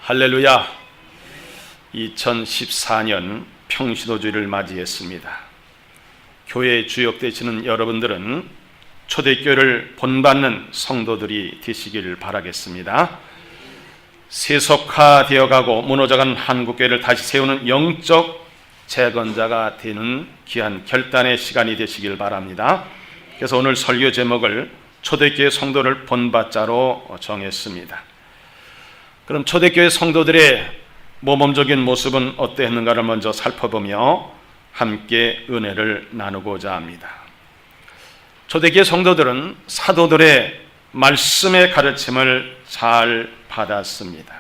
할렐루야. 2014년 평신도주의를 맞이했습니다. 교회에 주역되시는 여러분들은 초대교회를 본받는 성도들이 되시기를 바라겠습니다. 세속화되어가고 무너져간 한국교회를 다시 세우는 영적 재건자가 되는 귀한 결단의 시간이 되시길 바랍니다. 그래서 오늘 설교 제목을 초대교회 성도를 본받자로 정했습니다. 그럼 초대교회 성도들의 모범적인 모습은 어떠했는가를 먼저 살펴보며 함께 은혜를 나누고자 합니다. 초대교회 성도들은 사도들의 말씀의 가르침을 잘 받았습니다.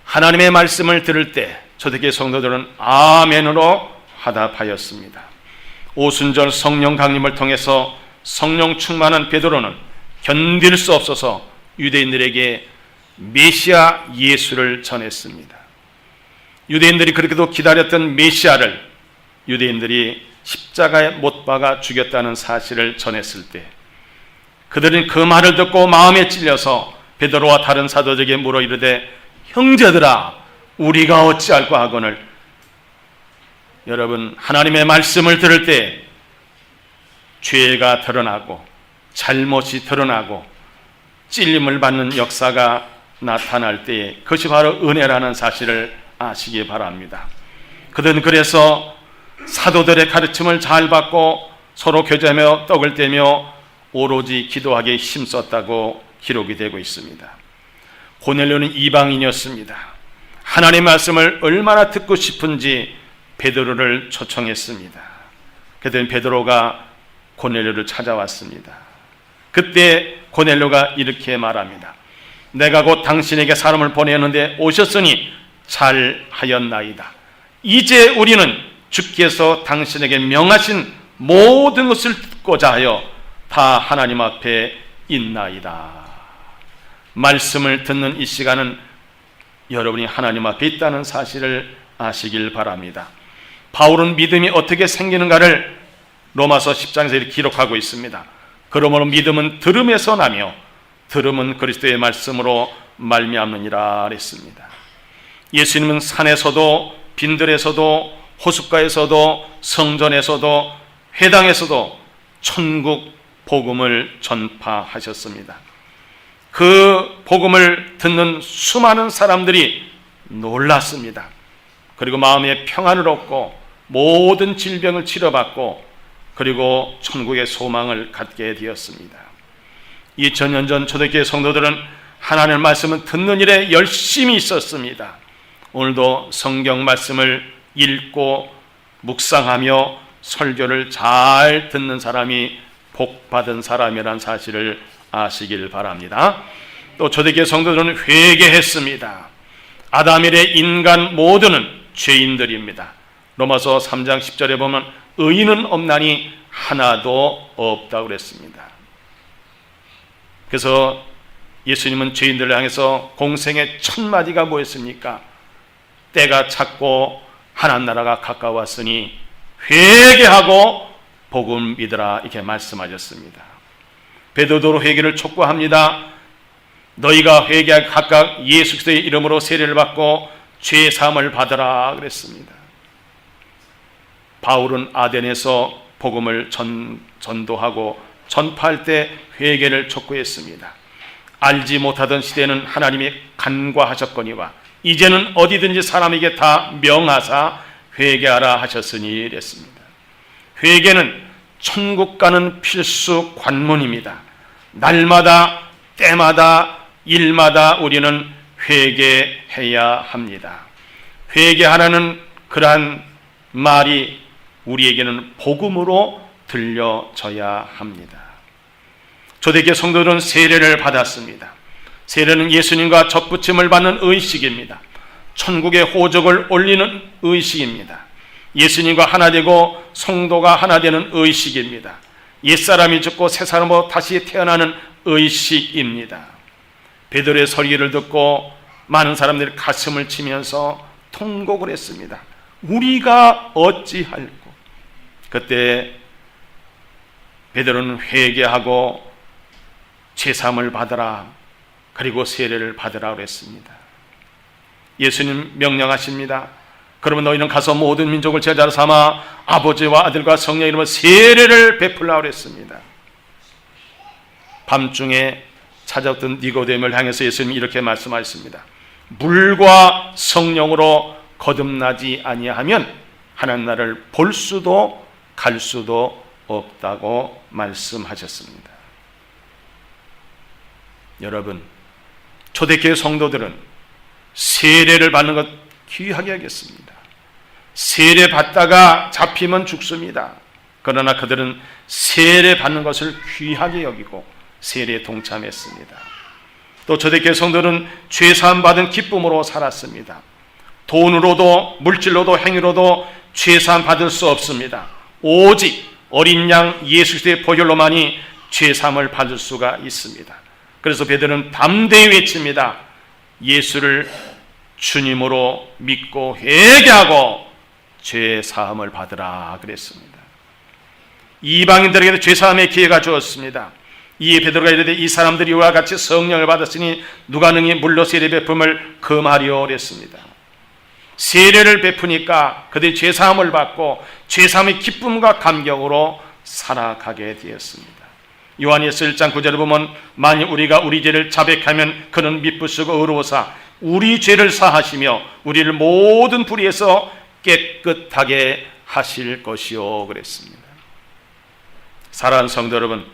하나님의 말씀을 들을 때 초대교회 성도들은 아멘으로 화답하였습니다. 오순절 성령 강림을 통해서 성령 충만한 베드로는 견딜 수 없어서 유대인들에게 메시아 예수를 전했습니다. 유대인들이 그렇게도 기다렸던 메시아를 유대인들이 십자가에 못 박아 죽였다는 사실을 전했을 때 그들은 그 말을 듣고 마음에 찔려서 베드로와 다른 사도들에게 물어 이르되 형제들아 우리가 어찌할까 하거늘. 여러분, 하나님의 말씀을 들을 때 죄가 드러나고 잘못이 드러나고 찔림을 받는 역사가 나타날 때에 그것이 바로 은혜라는 사실을 아시기 바랍니다. 그들은 그래서 사도들의 가르침을 잘 받고 서로 교제하며 떡을 떼며 오로지 기도하기에 힘썼다고 기록이 되고 있습니다. 고넬료는 이방인이었습니다. 하나님의 말씀을 얼마나 듣고 싶은지 베드로를 초청했습니다. 그때는 베드로가 고넬료를 찾아왔습니다. 그때 고넬료가 이렇게 말합니다. 내가 곧 당신에게 사람을 보내었는데 오셨으니 잘하였나이다. 이제 우리는 주께서 당신에게 명하신 모든 것을 듣고자 하여 다 하나님 앞에 있나이다. 말씀을 듣는 이 시간은 여러분이 하나님 앞에 있다는 사실을 아시길 바랍니다. 바울은 믿음이 어떻게 생기는가를 로마서 10장에서 이렇게 기록하고 있습니다. 그러므로 믿음은 들음에서 나며 들음은 그리스도의 말씀으로 말미암느니라 그랬습니다. 예수님은 산에서도 빈들에서도 호숫가에서도 성전에서도 회당에서도 천국 복음을 전파하셨습니다. 그 복음을 듣는 수많은 사람들이 놀랐습니다. 그리고 마음에 평안을 얻고 모든 질병을 치료받고 그리고 천국의 소망을 갖게 되었습니다. 2000년 전 초대교회 성도들은 하나님의 말씀을 듣는 일에 열심히 있었습니다. 오늘도 성경 말씀을 읽고 묵상하며 설교를 잘 듣는 사람이 복받은 사람이라는 사실을 아시길 바랍니다. 또 초대교회 성도들은 회개했습니다. 아담 이래 인간 모두는 죄인들입니다. 로마서 3장 10절에 보면 의인은 없나니 하나도 없다고 그랬습니다. 그래서 예수님은 죄인들을 향해서 공생의 첫 마디가 뭐였습니까? 때가 찼고 하나님 나라가 가까웠으니 회개하고 복음 믿으라 이렇게 말씀하셨습니다. 베드로도 회개를 촉구합니다. 너희가 회개하여 각각 예수 그리스도의 이름으로 세례를 받고 죄 사함을 받으라 그랬습니다. 바울은 아덴에서 복음을 전도하고 전파할 때 회개를 촉구했습니다. 알지 못하던 시대는 하나님이 간과하셨거니와 이제는 어디든지 사람에게 다 명하사 회개하라 하셨으니 이랬습니다. 회개는 천국 가는 필수 관문입니다. 날마다 때마다 일마다 우리는 회개해야 합니다. 회개하라는 그러한 말이 우리에게는 복음으로 들려져야 합니다. 초대교회 성도들은 세례를 받았습니다. 세례는 예수님과 접붙임을 받는 의식입니다. 천국의 호적을 올리는 의식입니다. 예수님과 하나 되고 성도가 하나 되는 의식입니다. 옛사람이 죽고 새사람으로 다시 태어나는 의식입니다. 베드로의 설교를 듣고 많은 사람들이 가슴을 치면서 통곡을 했습니다. 우리가 어찌할꼬. 그때 베드로는 회개하고 죄사함을 받으라 그리고 세례를 받으라 그랬습니다. 예수님 명령하십니다. 그러면 너희는 가서 모든 민족을 제자로 삼아 아버지와 아들과 성령의 이름으로 세례를 베풀라 그랬습니다. 밤중에 찾아왔던 니고데모를 향해서 예수님이 이렇게 말씀하셨습니다. 물과 성령으로 거듭나지 아니하면 하나님 나라를 볼 수도 갈 수도 없다고 말씀하셨습니다. 여러분, 초대교회 성도들은 세례를 받는 것 귀하게 여겼습니다. 세례 받다가 잡히면 죽습니다. 그러나 그들은 세례 받는 것을 귀하게 여기고 세례에 동참했습니다. 또 초대교회 성도는 죄 사함 받은 기쁨으로 살았습니다. 돈으로도 물질로도 행위로도 죄 사함 받을 수 없습니다. 오직 어린 양 예수 그리스도의 보혈로만이 죄 사함을 받을 수가 있습니다. 그래서 베드로는 담대히 외칩니다. 예수를 주님으로 믿고 회개하고 죄 사함을 받으라 그랬습니다. 이방인들에게도 죄 사함의 기회가 주었습니다. 이에 베드로가 이르되 이 사람들이 이와 같이 성령을 받았으니 누가 능히 물로 세례 베품을 금하리오 그랬습니다. 세례를 베푸니까 그들이 죄 사함을 받고 죄 사함의 기쁨과 감격으로 살아가게 되었습니다. 요한일서 1장 9절을 보면 만일 우리가 우리 죄를 자백하면 그는 미쁘시고 의로우사 우리 죄를 사하시며 우리를 모든 불의에서 깨끗하게 하실 것이요 그랬습니다. 사랑하는 성도 여러분,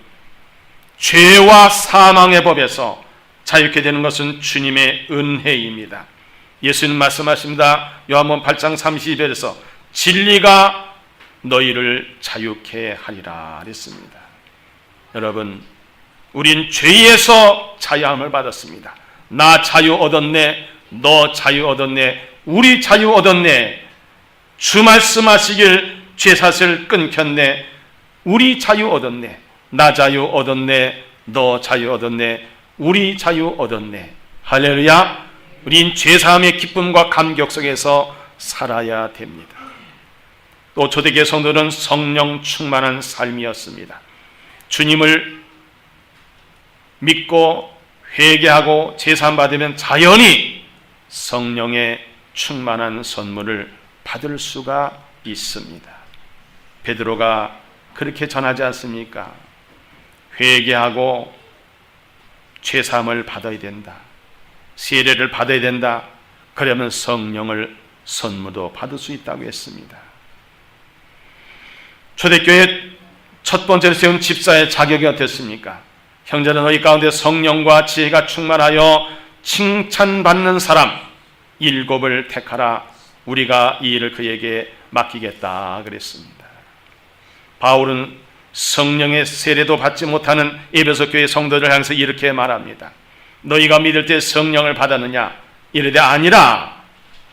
죄와 사망의 법에서 자유케 되는 것은 주님의 은혜입니다. 예수님 말씀하십니다. 요한복음 8장 32절에서 진리가 너희를 자유케 하리라 그랬습니다. 여러분, 우린 죄에서 자유함을 받았습니다. 나 자유 얻었네, 너 자유 얻었네, 우리 자유 얻었네. 주 말씀하시길 죄사슬 끊겼네, 우리 자유 얻었네. 나 자유 얻었네, 너 자유 얻었네, 우리 자유 얻었네. 할렐루야. 우린 죄사함의 기쁨과 감격 속에서 살아야 됩니다. 또 초대교회 성도는 성령 충만한 삶이었습니다. 주님을 믿고 회개하고 제사함 받으면 자연히 성령의 충만한 선물을 받을 수가 있습니다. 베드로가 그렇게 전하지 않습니까? 회개하고 죄사함을 받아야 된다. 세례를 받아야 된다. 그러면 성령을 선물도 받을 수 있다고 했습니다. 초대교회 첫 번째로 세운 집사의 자격이 어땠습니까? 형제는 너희 가운데 성령과 지혜가 충만하여 칭찬받는 사람 7을 택하라. 우리가 이 일을 그에게 맡기겠다 그랬습니다. 바울은 성령의 세례도 받지 못하는 에베소 교회 성도들을 향해서 이렇게 말합니다. 너희가 믿을 때 성령을 받았느냐? 이르되 아니라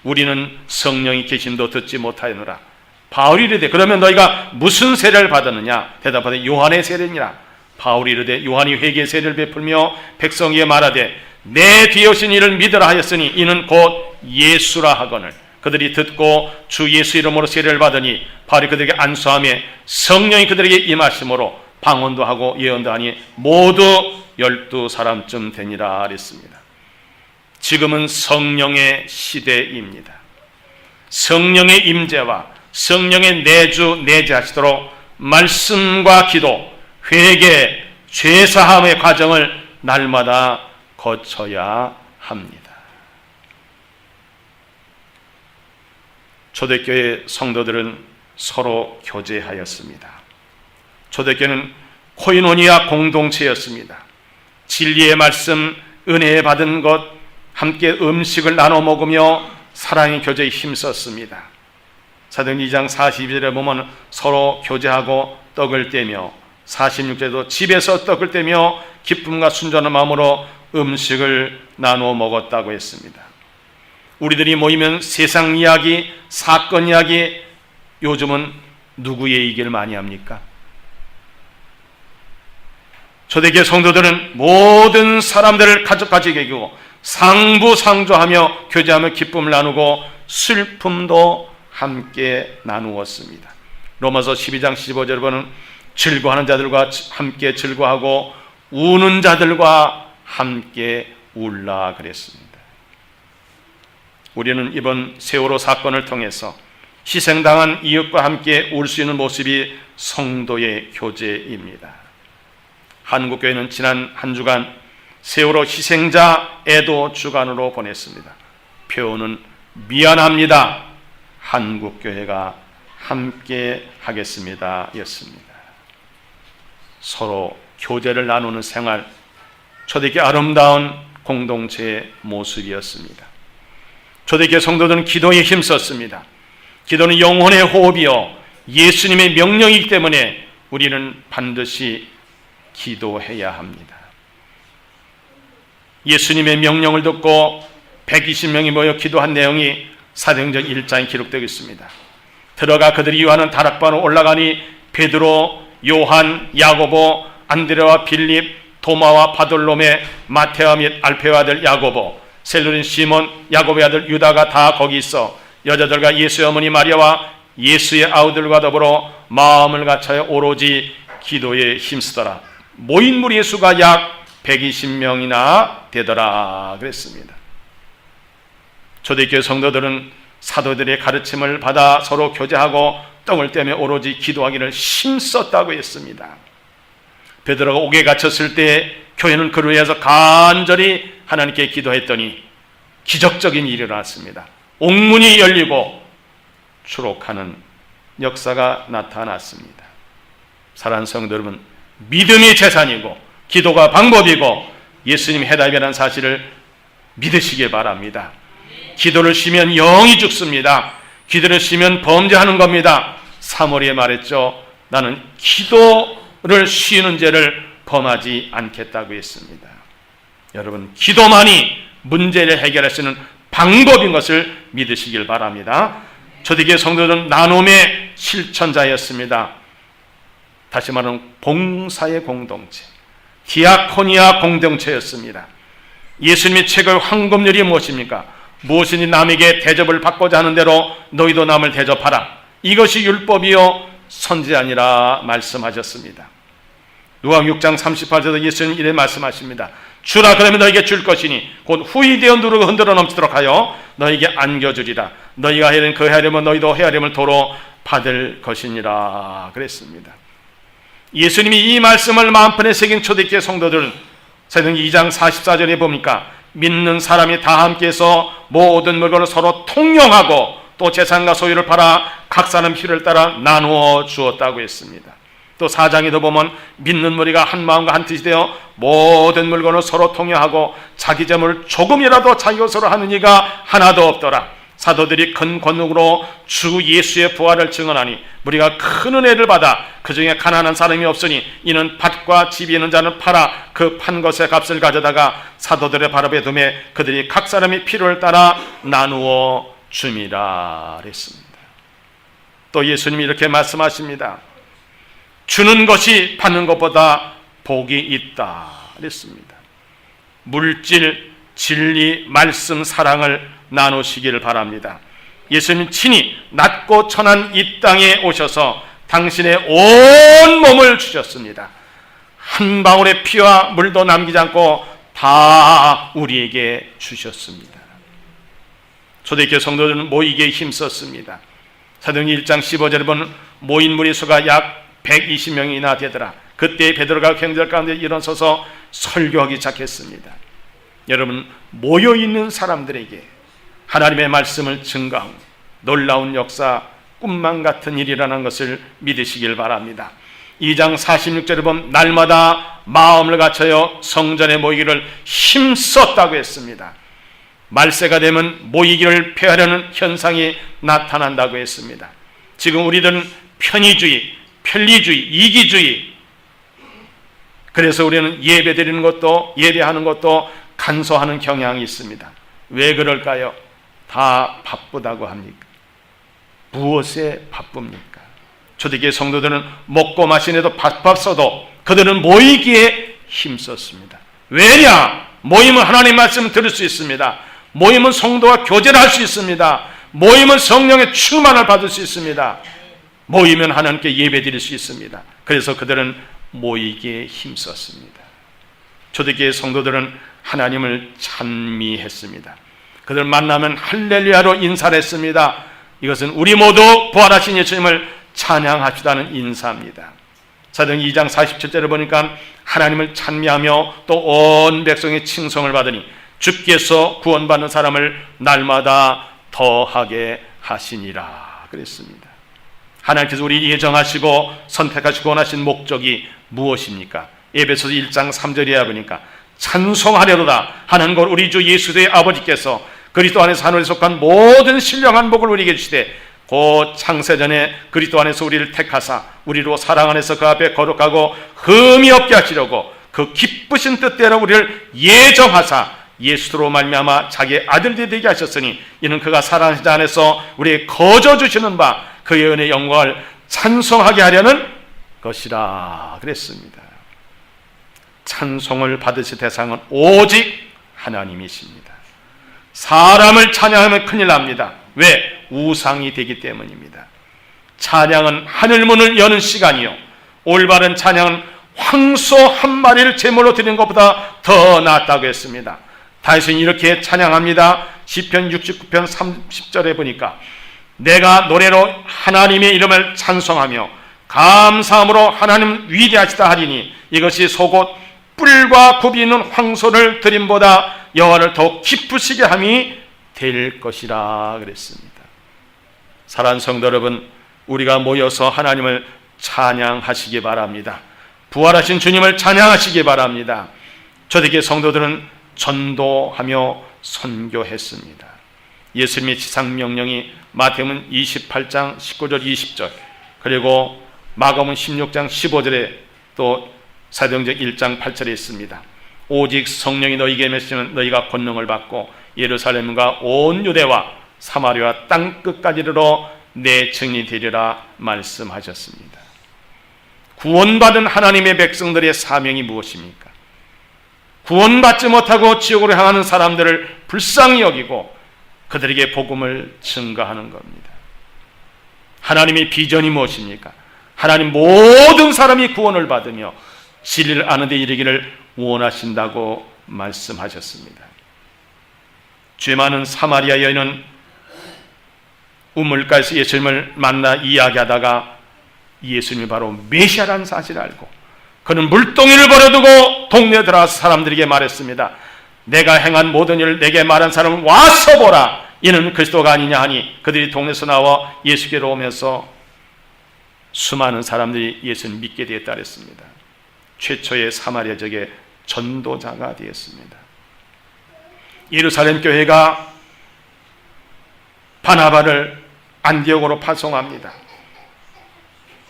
우리는 성령이 계심도 듣지 못하였노라. 바울이 이르되 그러면 너희가 무슨 세례를 받았느냐? 대답하되 요한의 세례니라. 바울이 이르되 요한이 회개 세례를 베풀며 백성에게 말하되 내 뒤에 오신 이를 믿으라 하였으니 이는 곧 예수라 하거늘. 그들이 듣고 주 예수 이름으로 세례를 받으니 바울이 그들에게 안수하며 성령이 그들에게 임하심으로 방언도 하고 예언도 하니 모두 12사람쯤 되니라 그랬습니다. 지금은 성령의 시대입니다. 성령의 임재와 성령의 내주하시도록 말씀과 기도, 회개, 죄사함의 과정을 날마다 거쳐야 합니다. 초대교회 성도들은 서로 교제하였습니다. 초대교회는 코이노니아 공동체였습니다. 진리의 말씀, 은혜 받은 것, 함께 음식을 나눠 먹으며 사랑의 교제에 힘썼습니다. 사도행전 2장 42절에 보면 서로 교제하고 떡을 떼며 46절에도 집에서 떡을 떼며 기쁨과 순전한 마음으로 음식을 나누어 먹었다고 했습니다. 우리들이 모이면 세상 이야기, 사건 이야기, 요즘은 누구의 얘기를 많이 합니까? 초대교회 성도들은 모든 사람들을 가족같이 여기고 상부상조하며 교제하며 기쁨을 나누고 슬픔도 함께 나누었습니다. 로마서 12장 15절에 보면 즐거워하는 자들과 함께 즐거워하고 우는 자들과 함께 울라 그랬습니다. 우리는 이번 세월호 사건을 통해서 희생당한 이웃과 함께 울 수 있는 모습이 성도의 교제입니다. 한국교회는 지난 한 주간 세월호 희생자 애도 주간으로 보냈습니다. 표어는 미안합니다. 한국교회가 함께 하겠습니다 였습니다. 서로 교제를 나누는 생활, 초대교회 아름다운 공동체의 모습이었습니다. 초대교회 성도들은 기도에 힘썼습니다. 기도는 영혼의 호흡이요 예수님의 명령이기 때문에 우리는 반드시 기도해야 합니다. 예수님의 명령을 듣고 120명이 모여 기도한 내용이 사도행전 1장에 기록되어 있습니다. 들어가 그들이 요하는 다락방으로 올라가니 베드로, 요한, 야고보, 안드레와 빌립, 도마와 바돌로메, 마테와 및 알페의 아들 야고보, 셀로린 시몬, 야고보의 아들 유다가 다 거기 있어 여자들과 예수의 어머니 마리아와 예수의 아우들과 더불어 마음을 갖춰 오로지 기도에 힘쓰더라. 모인 무리의 수가 약 120명이나 되더라 그랬습니다. 초대교회 성도들은 사도들의 가르침을 받아 서로 교제하고 떡을 떼며 오로지 기도하기를 힘썼다고 했습니다. 베드로가 옥에 갇혔을 때 교회는 그를 위해서 간절히 하나님께 기도했더니 기적적인 일이 일어났습니다. 옥문이 열리고 추록하는 역사가 나타났습니다. 사랑하는 성도 여러분, 믿음이 재산이고 기도가 방법이고 예수님 해답이라는 사실을 믿으시길 바랍니다. 기도를 쉬면 영이 죽습니다. 기도를 쉬면 범죄하는 겁니다. 사무엘이 말했죠. 나는 기도를 쉬는 죄를 범하지 않겠다고 했습니다. 여러분, 기도만이 문제를 해결할 수 있는 방법인 것을 믿으시길 바랍니다. 초대교회 성도들은 나눔의 실천자였습니다. 다시 말하면 봉사의 공동체, 디아코니아 공동체였습니다. 예수님의 책을 황금률이 무엇입니까? 무엇이니 남에게 대접을 받고자 하는 대로 너희도 남을 대접하라. 이것이 율법이요 선지자니라 말씀하셨습니다. 누가복음 6장 38절에도 예수님 이래 말씀하십니다. 주라 그러면 너에게 줄 것이니 곧 후이되어 누르고 흔들어 넘치도록 하여 너에게 안겨주리라. 너희가 하려면 그 하려면 너희도 헤아림을 도로 받을 것이니라 그랬습니다. 예수님이 이 말씀을 마음판에 새긴 초대교회 성도들은 사도행전 2장 44절에 보니까 믿는 사람이 다 함께해서 모든 물건을 서로 통용하고 또 재산과 소유를 팔아 각 사람 필요를 따라 나누어 주었다고 했습니다. 또 4장에도 보면 믿는 무리가 한 마음과 한 뜻이 되어 모든 물건을 서로 통용하고 자기 재물을 조금이라도 자기 것으로 하는 이가 하나도 없더라. 사도들이 큰 권능으로 주 예수의 부활을 증언하니 우리가 큰 은혜를 받아 그 중에 가난한 사람이 없으니 이는 밭과 집이 있는 자는 팔아 그 판 것의 값을 가져다가 사도들의 발 앞에 두매 그들이 각 사람이 필요를 따라 나누어 줌이라 그랬습니다. 또 예수님이 이렇게 말씀하십니다. 주는 것이 받는 것보다 복이 있다 그랬습니다. 물질, 진리, 말씀, 사랑을 나누시기를 바랍니다. 예수님 친히 낮고 천한 이 땅에 오셔서 당신의 온 몸을 주셨습니다. 한 방울의 피와 물도 남기지 않고 다 우리에게 주셨습니다. 초대교회 성도들은 모이기에 힘썼습니다. 사도행전 1장 15절에 보면 모인 무리 수가 약 120명이나 되더라. 그때 베드로가 경절 가운데 일어서서 설교하기 시작했습니다. 여러분, 모여있는 사람들에게 하나님의 말씀을 증거하고 놀라운 역사, 꿈만 같은 일이라는 것을 믿으시길 바랍니다. 2장 46절에 보면 날마다 마음을 갖춰요 성전에 모이기를 힘썼다고 했습니다. 말세가 되면 모이기를 폐하려는 현상이 나타난다고 했습니다. 지금 우리들은 편의주의, 편리주의, 이기주의, 그래서 우리는 예배 드리는 것도 예배하는 것도 간소하는 경향이 있습니다. 왜 그럴까요? 다 바쁘다고 합니까? 무엇에 바쁩니까? 초대교회 성도들은 먹고 마시는데도 바빴어도 그들은 모이기에 힘썼습니다. 왜냐? 모이면 하나님 말씀을 들을 수 있습니다. 모이면 성도와 교제를 할 수 있습니다. 모이면 성령의 충만을 받을 수 있습니다. 모이면 하나님께 예배 드릴 수 있습니다. 그래서 그들은 모이기에 힘썼습니다. 초대교회 성도들은 하나님을 찬미했습니다. 그들 만나면 할렐루야로 인사를 했습니다. 이것은 우리 모두 부활하신 예수님을 찬양합시다는 인사입니다. 사도행 2장 47절을 보니까 하나님을 찬미하며 또 온 백성의 칭송을 받으니 주께서 구원받는 사람을 날마다 더하게 하시니라 그랬습니다. 하나님께서 우리 예정하시고 선택하시고 원하신 목적이 무엇입니까? 에베소서 1장 3절이야 보니까 찬송하려도다 하는 것 우리 주 예수의 아버지께서 그리스도 안에서 하늘에 속한 모든 신령한 복을 우리에게 주시되 곧 창세전에 그리스도 안에서 우리를 택하사 우리로 사랑 안에서 그 앞에 거룩하고 흠이 없게 하시려고 그 기쁘신 뜻대로 우리를 예정하사 예수로 말미암아 자기의 아들들이 되게 하셨으니 이는 그가 사랑하신 자 안에서 우리에게 거저 주시는 바 그의 은혜의 영광을 찬송하게 하려는 것이라 그랬습니다. 찬송을 받으실 대상은 오직 하나님이십니다. 사람을 찬양하면 큰일 납니다. 왜? 우상이 되기 때문입니다. 찬양은 하늘문을 여는 시간이요 올바른 찬양은 황소 한 마리를 제물로 드리는 것보다 더 낫다고 했습니다. 다윗은 이렇게 찬양합니다. 시편 69편 30절에 보니까 내가 노래로 하나님의 이름을 찬송하며 감사함으로 하나님 위대하시다 하리니 이것이 속옷 뿔과 굽이 있는 황소를 드림보다 여호와를 더욱 기쁘시게 함이 될 것이라 그랬습니다. 사랑하는 성도 여러분, 우리가 모여서 하나님을 찬양하시기 바랍니다. 부활하신 주님을 찬양하시기 바랍니다. 초대교회 성도들은 전도하며 선교했습니다. 예수님의 지상명령이 마태복음 28장 19절 20절 그리고 마가복음 16장 15절에 또 사도행전 1장 8절에 있습니다. 오직 성령이 너희에게 임하시면 너희가 권능을 받고 예루살렘과 온 유대와 사마리아 땅끝까지 이르러 내 증인이 되리라 말씀하셨습니다. 구원받은 하나님의 백성들의 사명이 무엇입니까? 구원받지 못하고 지옥으로 향하는 사람들을 불쌍히 여기고 그들에게 복음을 증거하는 겁니다. 하나님의 비전이 무엇입니까? 하나님 모든 사람이 구원을 받으며 진리를 아는 데 이르기를 원하신다고 말씀하셨습니다. 죄 많은 사마리아 여인은 우물가에서 예수님을 만나 이야기하다가 예수님이 바로 메시아라는 사실을 알고 그는 물동이를 버려두고 동네에 들어가서 사람들에게 말했습니다. 내가 행한 모든 일을 내게 말한 사람은 와서 보라. 이는 그리스도가 아니냐 하니 그들이 동네에서 나와 예수께로 오면서 수많은 사람들이 예수를 믿게 되었다 그랬습니다. 최초의 사마리아적의 전도자가 되었습니다. 예루살렘 교회가 바나바를 안디옥으로 파송합니다.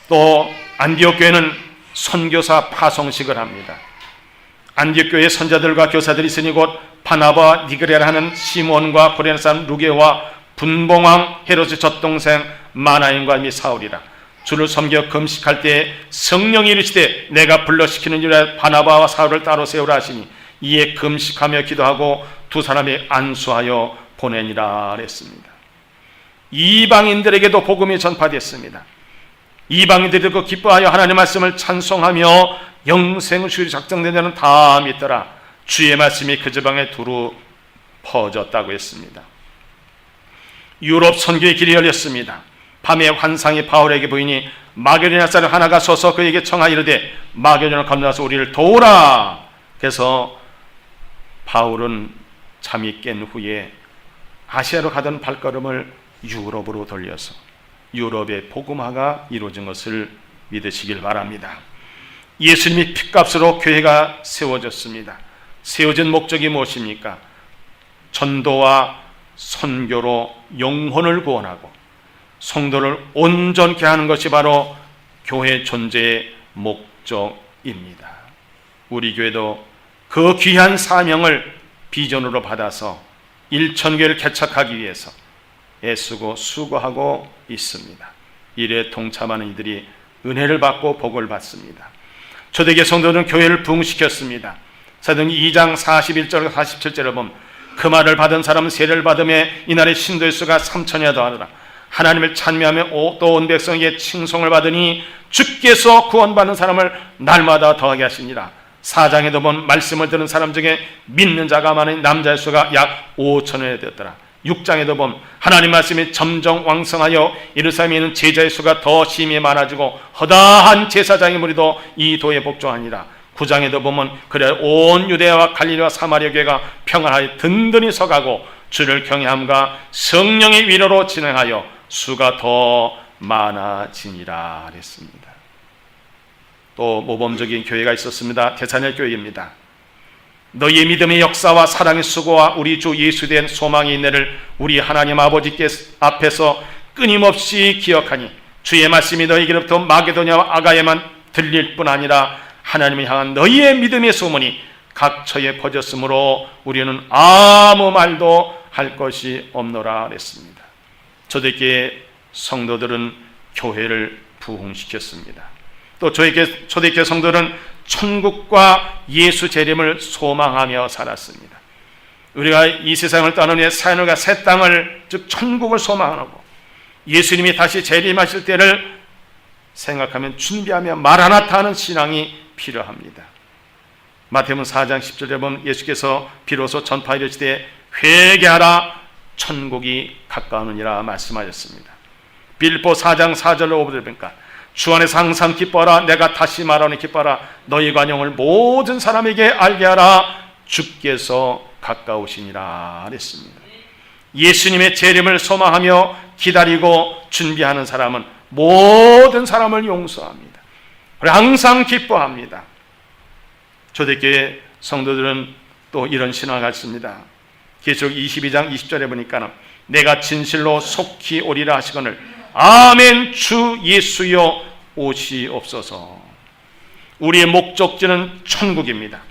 또 안디옥 교회는 선교사 파송식을 합니다. 안디옥 교회 선자들과 교사들이 있으니 곧 바나바와 니그레라 하는 시몬과 구레네 사람 루게와 분봉왕 헤롯의 젖동생 마나임과 및 사울이라. 주를 섬겨 금식할 때에 성령이 이르시되 내가 불러시키는 일에 바나바와 사울을 따로 세우라 하시니 이에 금식하며 기도하고 두 사람이 안수하여 보내니라 했습니다. 이방인들에게도 복음이 전파됐습니다. 이방인들도 기뻐하여 하나님의 말씀을 찬송하며 영생을 주의 작정된 자는 다 믿더라. 주의 말씀이 그 지방에 두루 퍼졌다고 했습니다. 유럽 선교의 길이 열렸습니다. 밤에 환상이 바울에게 보이니 마게도냐 사람 하나가 서서 그에게 청하 이르되 마게도냐를 건너서 우리를 도우라. 그래서 바울은 잠이 깬 후에 아시아로 가던 발걸음을 유럽으로 돌려서 유럽의 복음화가 이루어진 것을 믿으시길 바랍니다. 예수님이 핏값으로 교회가 세워졌습니다. 세워진 목적이 무엇입니까? 전도와 선교로 영혼을 구원하고 성도를 온전케 하는 것이 바로 교회 존재의 목적입니다. 우리 교회도 그 귀한 사명을 비전으로 받아서 일천교회를 개척하기 위해서 애쓰고 수고하고 있습니다. 일에 동참하는 이들이 은혜를 받고 복을 받습니다. 초대교회 성도들은 교회를 부흥시켰습니다. 사도행전 2장 41절과 47절을 보면 그 말을 받은 사람은 세례를 받음에 이날의 신도의 수가 3천여 더하더라. 하나님을 찬미하며 또 온 백성에게 칭송을 받으니 주께서 구원받는 사람을 날마다 더하게 하시니라. 4장에도 본 말씀을 들은 사람 중에 믿는 자가 많은 남자의 수가 약 5천여 되었더라. 6장에도 보면 하나님 말씀이 점점 왕성하여 예루살렘에 있는 제자의 수가 더 심히 많아지고 허다한 제사장의 무리도 이 도에 복종하니라. 9장에도 보면 그래 온 유대와 갈릴리와 사마리아 교회가 평안하여 든든히 서가고 주를 경외함과 성령의 위로로 진행하여 수가 더 많아지니라 그랬습니다. 또 모범적인 교회가 있었습니다. 데살로니가 교회입니다. 너희의 믿음의 역사와 사랑의 수고와 우리 주 예수에 대한 소망의 인내를 우리 하나님 아버지께 앞에서 끊임없이 기억하니 주의 말씀이 너희에게로부터 마게도냐와 아가야만 들릴 뿐 아니라 하나님을 향한 너희의 믿음의 소문이 각처에 퍼졌으므로 우리는 아무 말도 할 것이 없노라 그랬습니다. 초대교회 성도들은 교회를 부흥시켰습니다. 또 초대교회 성도들은 천국과 예수 재림을 소망하며 살았습니다. 우리가 이 세상을 떠난 후에 사연과 새 땅을, 즉 천국을 소망하고 예수님이 다시 재림하실 때를 생각하면 준비하며 마라나타 하는 신앙이 필요합니다. 마태복음 4장 10절에 보면 예수께서 비로소 전파 이르시되 회개하라 천국이 가까우니라 말씀하셨습니다. 빌립보 4장 4절로 5절에 보니까 주 안에서 항상 기뻐하라 내가 다시 말하노니 기뻐하라 너희 관용을 모든 사람에게 알게 하라 주께서 가까우시니라 그랬습니다. 예수님의 재림을 소망하며 기다리고 준비하는 사람은 모든 사람을 용서합니다. 그리고 항상 기뻐합니다. 초대교회 성도들은 또 이런 신앙을 갖습니다. 계시록 22장 20절에 보니까 내가 진실로 속히 오리라 하시거늘 아멘 주 예수여 오시옵소서. 우리의 목적지는 천국입니다.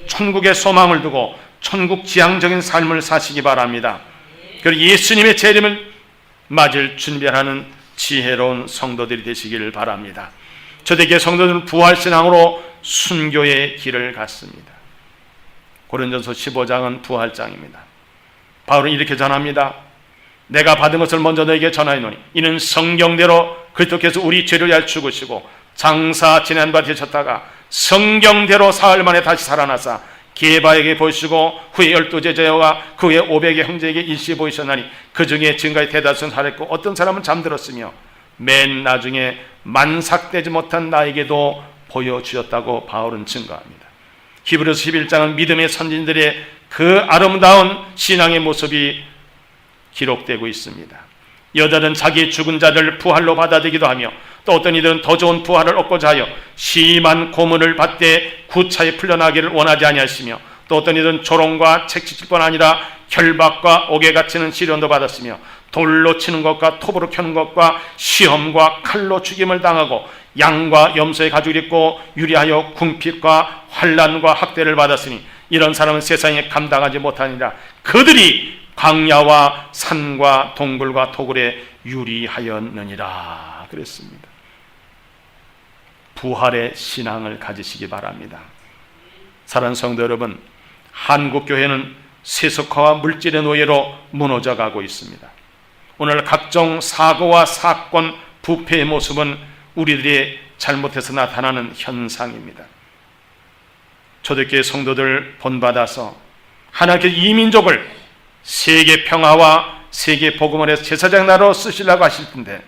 천국의 소망을 두고 천국 지향적인 삶을 사시기 바랍니다. 그리고 예수님의 재림을 맞을 준비하는 지혜로운 성도들이 되시기를 바랍니다. 초대교회 성도들은 부활신앙으로 순교의 길을 갔습니다. 고린도전서 15장은 부활장입니다. 바울은 이렇게 전합니다. 내가 받은 것을 먼저 너에게 전하노니 이는 성경대로 그리스도께서 우리 죄를 위하여 죽으시고 장사 지난 바 되셨다가 성경대로 사흘 만에 다시 살아나사 게바에게 보시고 후에 12제자와 그 후에 500의 형제에게 일시 보이셨나니 그 중에 지금까지 대다수는 살았고 어떤 사람은 잠들었으며 맨 나중에 만삭되지 못한 나에게도 보여주셨다고 바울은 증거합니다. 히브리서 11장은 믿음의 선진들의 그 아름다운 신앙의 모습이 기록되고 있습니다. 여자는 자기 죽은 자를 부활로 받아들이기도 하며 또 어떤 이들은 더 좋은 부활을 얻고자 하여 심한 고문을 받되 구차히 풀려나기를 원하지 아니하시며 또 어떤 이들은 조롱과 채찍질 뿐 아니라 결박과 옥에 갇히는 시련도 받았으며 돌로 치는 것과 톱으로 켜는 것과 시험과 칼로 죽임을 당하고 양과 염소의 가죽을 입고 유리하여 궁핍과 환난과 학대를 받았으니 이런 사람은 세상에 감당하지 못하니라. 그들이 광야와 산과 동굴과 토굴에 유리하였느니라 그랬습니다. 부활의 신앙을 가지시기 바랍니다. 사랑하는 성도 여러분, 한국교회는 세속화와 물질의 노예로 무너져가고 있습니다. 오늘 각종 사고와 사건, 부패의 모습은 우리들이 잘못해서 나타나는 현상입니다. 초대교회 성도들 본받아서 하나님께서 이 민족을 세계 평화와 세계 복음을 해서 제사장 나라로 쓰시려고 하실 텐데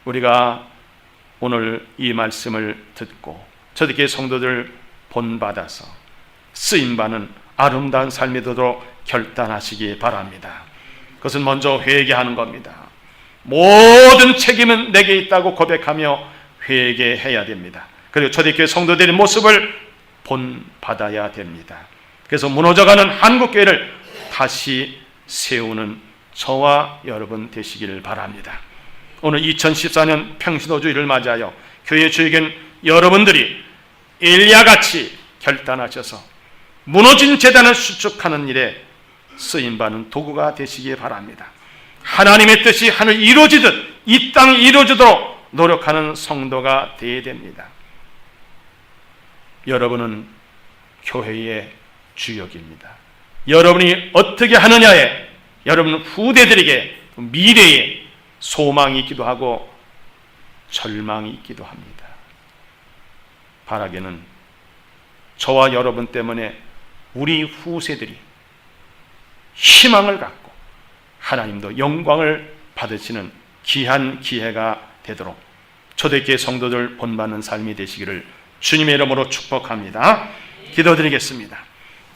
우리가 오늘 이 말씀을 듣고 초대교회 성도들 본받아서 쓰임받는 아름다운 삶이 되도록 결단하시기 바랍니다. 그것은 먼저 회개하는 겁니다. 모든 책임은 내게 있다고 고백하며 회개해야 됩니다. 그리고 초대교회 성도들의 모습을 본받아야 됩니다. 그래서 무너져가는 한국교회를 다시 세우는 저와 여러분 되시기를 바랍니다. 오늘 2014년 평신호주의를 맞이하여 교회 주역인 여러분들이 엘리야같이 결단하셔서 무너진 제단을 수축하는 일에 쓰임받는 도구가 되시기 바랍니다. 하나님의 뜻이 하늘 이루어지듯 이 땅이 이루어지도록 노력하는 성도가 되어야 됩니다. 여러분은 교회의 주역입니다. 여러분이 어떻게 하느냐에 여러분 후대들에게 미래에 소망이 있기도 하고 절망이 있기도 합니다. 바라기는 저와 여러분 때문에 우리 후세들이 희망을 갖고 하나님도 영광을 받으시는 귀한 기회가 되도록 초대교회 성도들 본받는 삶이 되시기를 주님의 이름으로 축복합니다. 기도드리겠습니다.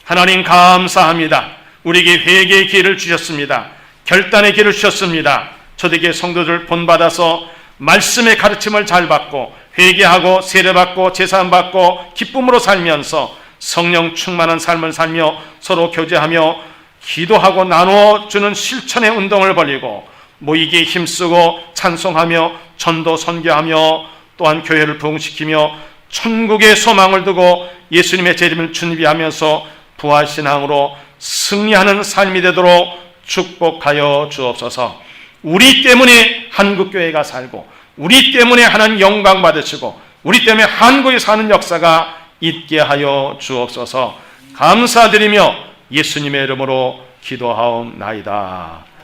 하나님 감사합니다. 우리에게 회개의 기회를 주셨습니다. 결단의 기회를 주셨습니다. 초대교회 성도들 본받아서 말씀의 가르침을 잘 받고 회개하고 세례받고 제사받고 기쁨으로 살면서 성령 충만한 삶을 살며 서로 교제하며 기도하고 나누어주는 실천의 운동을 벌이고 모이기에 힘쓰고 찬송하며 전도 선교하며 또한 교회를 부흥시키며 천국의 소망을 두고 예수님의 재림을 준비하면서 부활신앙으로 승리하는 삶이 되도록 축복하여 주옵소서. 우리 때문에 한국교회가 살고 우리 때문에 하나님 영광 받으시고 우리 때문에 한국에 사는 역사가 있게 하여 주옵소서. 감사드리며 예수님의 이름으로 기도하옵나이다.